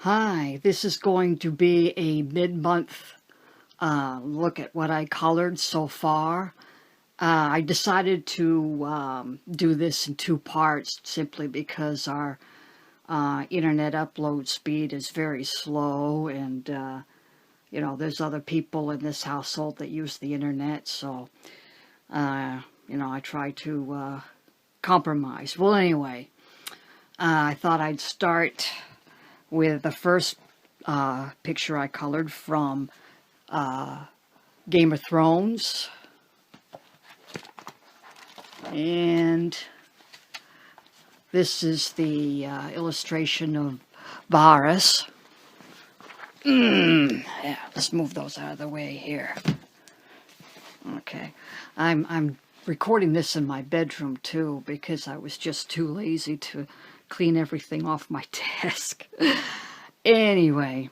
Hi, this is going to be a mid-month look at what I colored so far. I decided to do this in two parts simply because our internet upload speed is very slow, and there's other people in this household that use the internet, so I try to compromise. Well, anyway, I thought I'd start with the first picture I colored from Game of Thrones. And this is the illustration of Varys. Yeah, let's move those out of the way here. Okay, I'm recording this in my bedroom too because I was just too lazy to clean everything off my desk. Anyway,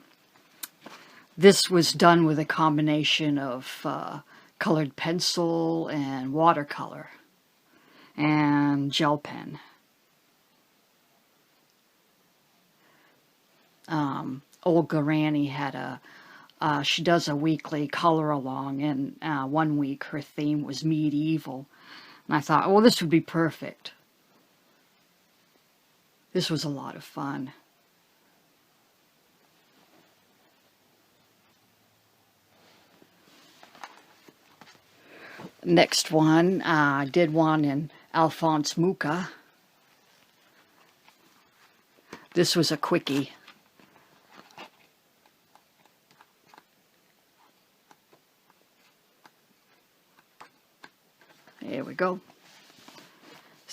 this was done with a combination of colored pencil and watercolor and gel pen. Olga Rani had she does a weekly color along, and 1 week her theme was medieval. And I thought, well, this would be perfect. This was a lot of fun. Next one, I did one in Alphonse Mucha. This was a quickie. There we go.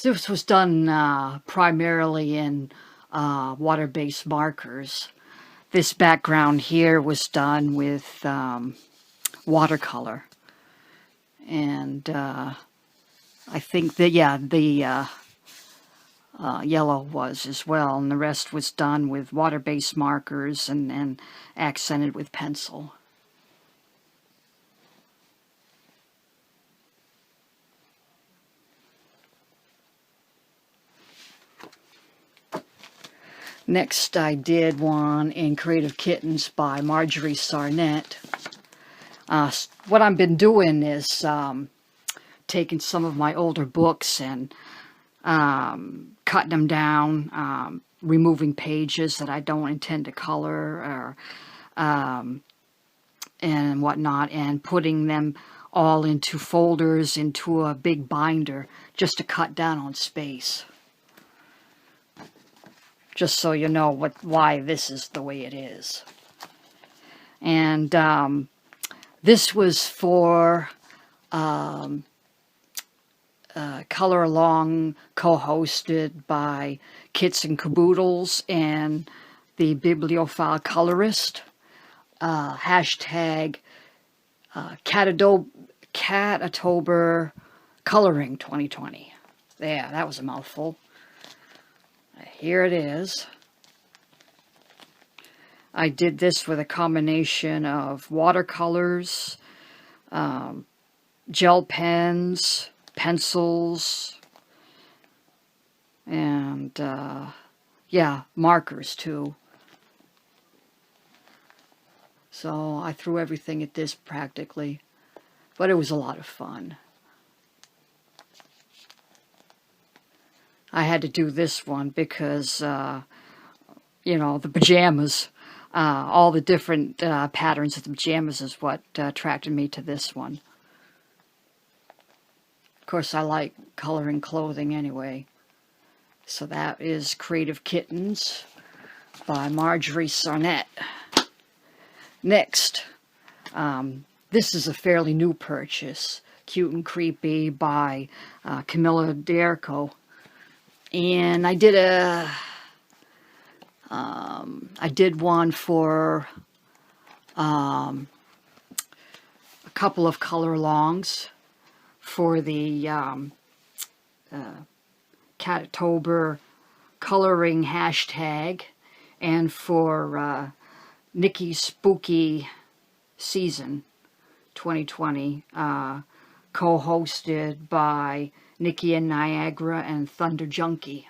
This was done primarily in water-based markers. This background here was done with watercolor. And I think that, the yellow was as well, and the rest was done with water-based markers and accented with pencil. Next, I did one in Creative Kittens by Marjorie Sarnett. What I've been doing is taking some of my older books and cutting them down, removing pages that I don't intend to color or and whatnot, and putting them all into folders into a big binder just to cut down on space. Just so you know why this is the way it is. And this was for Color Along, co-hosted by Kits and Caboodles and the Bibliophile Colorist. Hashtag Catatober Coloring 2020. Yeah, that was a mouthful. Here it is. I did this with a combination of watercolors, gel pens, pencils, and markers too. So I threw everything at this practically, but it was a lot of fun. I had to do this one because, the pajamas, all the different patterns of the pajamas is what attracted me to this one. Of course, I like coloring clothing anyway. So that is Creative Kittens by Marjorie Sarnett. Next, this is a fairly new purchase, Cute and Creepy by Camilla D'Erco. And I did one for a couple of color alongs for the Catatober coloring hashtag, and for Nikki's Spooky Season 2020, co-hosted by Nikki and Niagara and Thunder Junkie.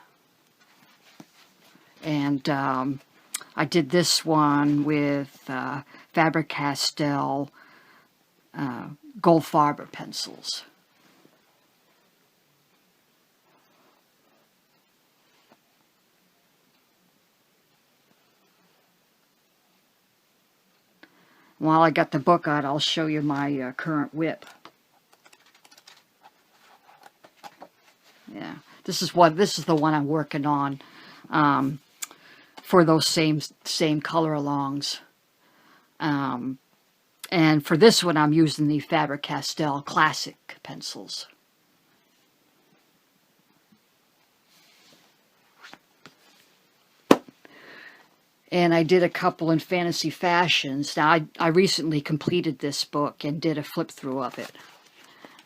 And I did this one with Faber-Castell Goldfarber pencils. While I got the book out, I'll show you my current whip. Yeah, this is the one I'm working on for those same color alongs. And for this one, I'm using the Faber-Castell Classic pencils. And I did a couple in Fantasy Fashions. Now, I recently completed this book and did a flip through of it.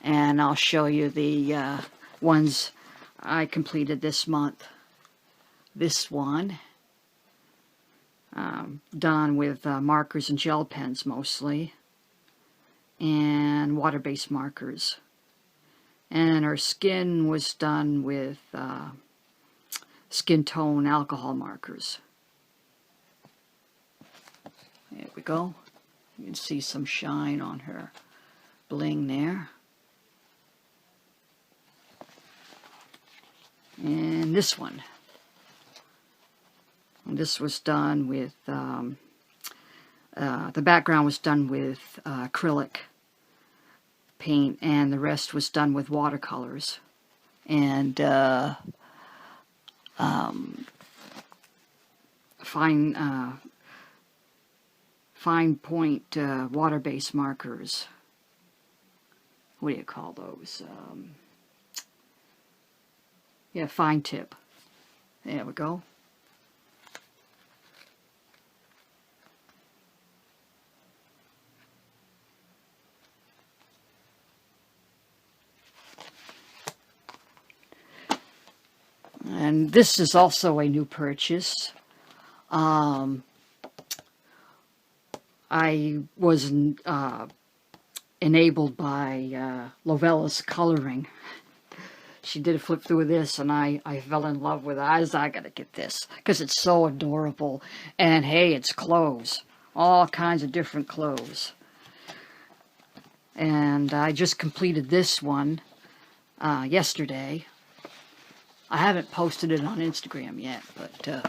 And I'll show you the ones I completed this month. This one, done with markers and gel pens mostly, and water-based markers. And her skin was done with skin tone alcohol markers. There we go. You can see some shine on her bling there. And this one. And this was done with, the background was done with acrylic paint, and the rest was done with watercolors. And fine point water-based markers. What do you call those? Yeah, fine tip. There we go. And this is also a new purchase. I was enabled by Lovella's Coloring. She did a flip through of this, and I fell in love with it. I gotta get this, because it's so adorable. And hey, it's clothes. All kinds of different clothes. And I just completed this one yesterday. I haven't posted it on Instagram yet, but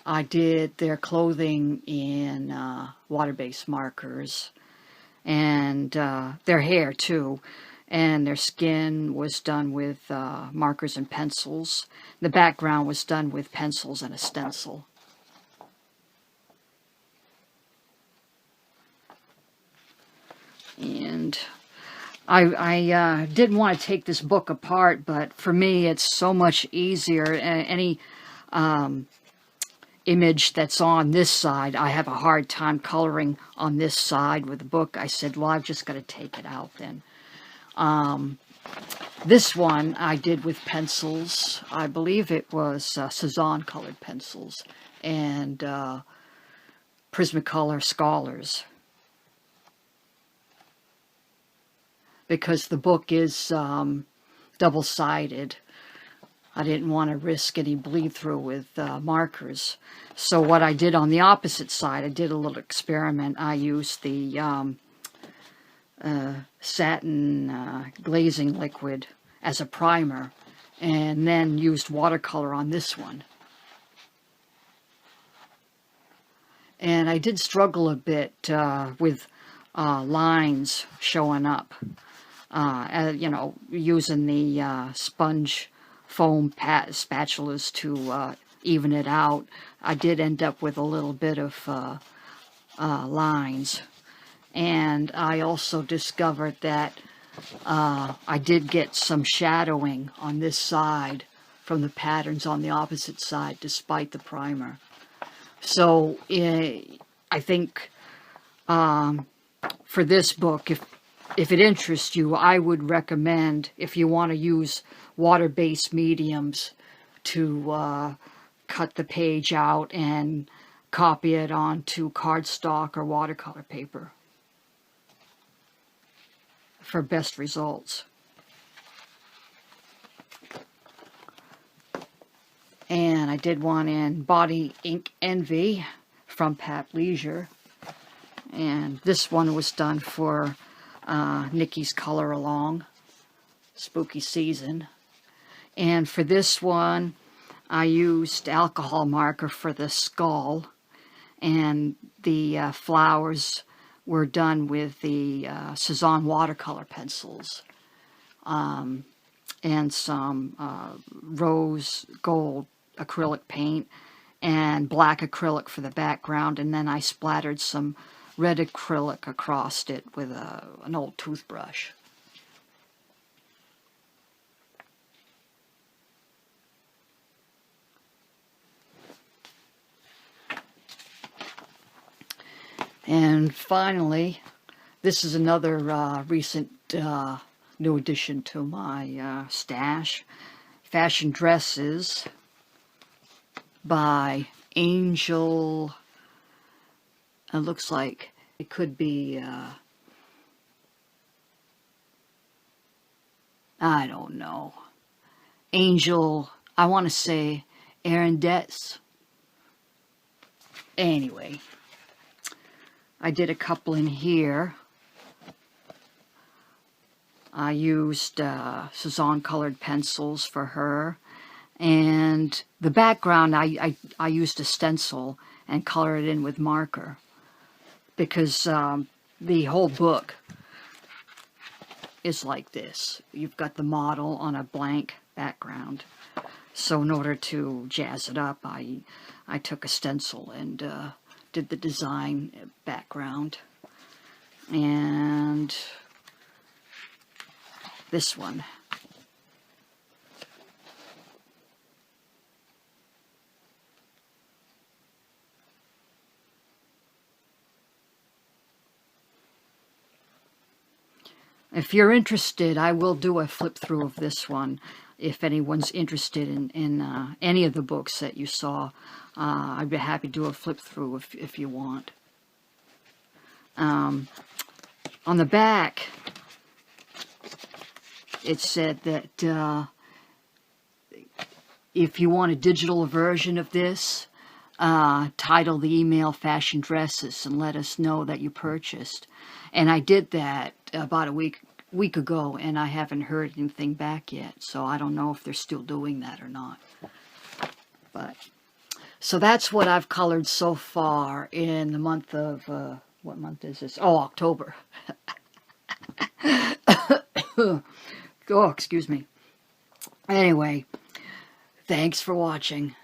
I did their clothing in water-based markers, and their hair too, and their skin was done with markers and pencils. The background was done with pencils and a stencil. And I didn't want to take this book apart, but for me it's so much easier. Any image that's on this side, I have a hard time coloring on this side with the book. I said, well, I've just got to take it out then. This one I did with pencils. I believe it was Cezanne colored pencils and Prismacolor Scholars. Because the book is double-sided, I didn't want to risk any bleed-through with markers. So what I did on the opposite side, I did a little experiment. I used the satin glazing liquid as a primer, and then used watercolor on this one. And I did struggle a bit with lines showing up. You know, using the sponge foam spatulas to even it out. I did end up with a little bit of lines. And I also discovered that I did get some shadowing on this side from the patterns on the opposite side, despite the primer. So I think for this book, if it interests you, I would recommend, if you want to use water-based mediums, to cut the page out and copy it onto cardstock or watercolor paper for best results. And I did one in Body Ink Envy from Pat Leisure. And this one was done for Nikki's Color Along, Spooky Season. And for this one, I used alcohol marker for the skull. And the flowers were done with the Cezanne watercolor pencils. And some rose gold acrylic paint and black acrylic for the background, and then I splattered some red acrylic across it with an old toothbrush. And finally, this is another recent new addition to my stash. Fashion Dresses by Angel. It looks like it could be, I don't know. Angel, I want to say Arendetz. Anyway, I did a couple in here. I used Cezanne colored pencils for her, and the background I used a stencil and colored it in with marker, because the whole book is like this. You've got the model on a blank background, so in order to jazz it up, I took a stencil and did the design background. And this one. If you're interested, I will do a flip through of this one. If anyone's interested in any of the books that you saw, I'd be happy to do a flip through if you want. On the back, it said that if you want a digital version of this, title the email Fashion Dresses and let us know that you purchased. And I did that about a week ago, and I haven't heard anything back yet, so I don't know if they're still doing that or not. But so that's what I've colored so far in the month of what month is this? Oh, October. Oh, excuse me. Anyway, thanks for watching.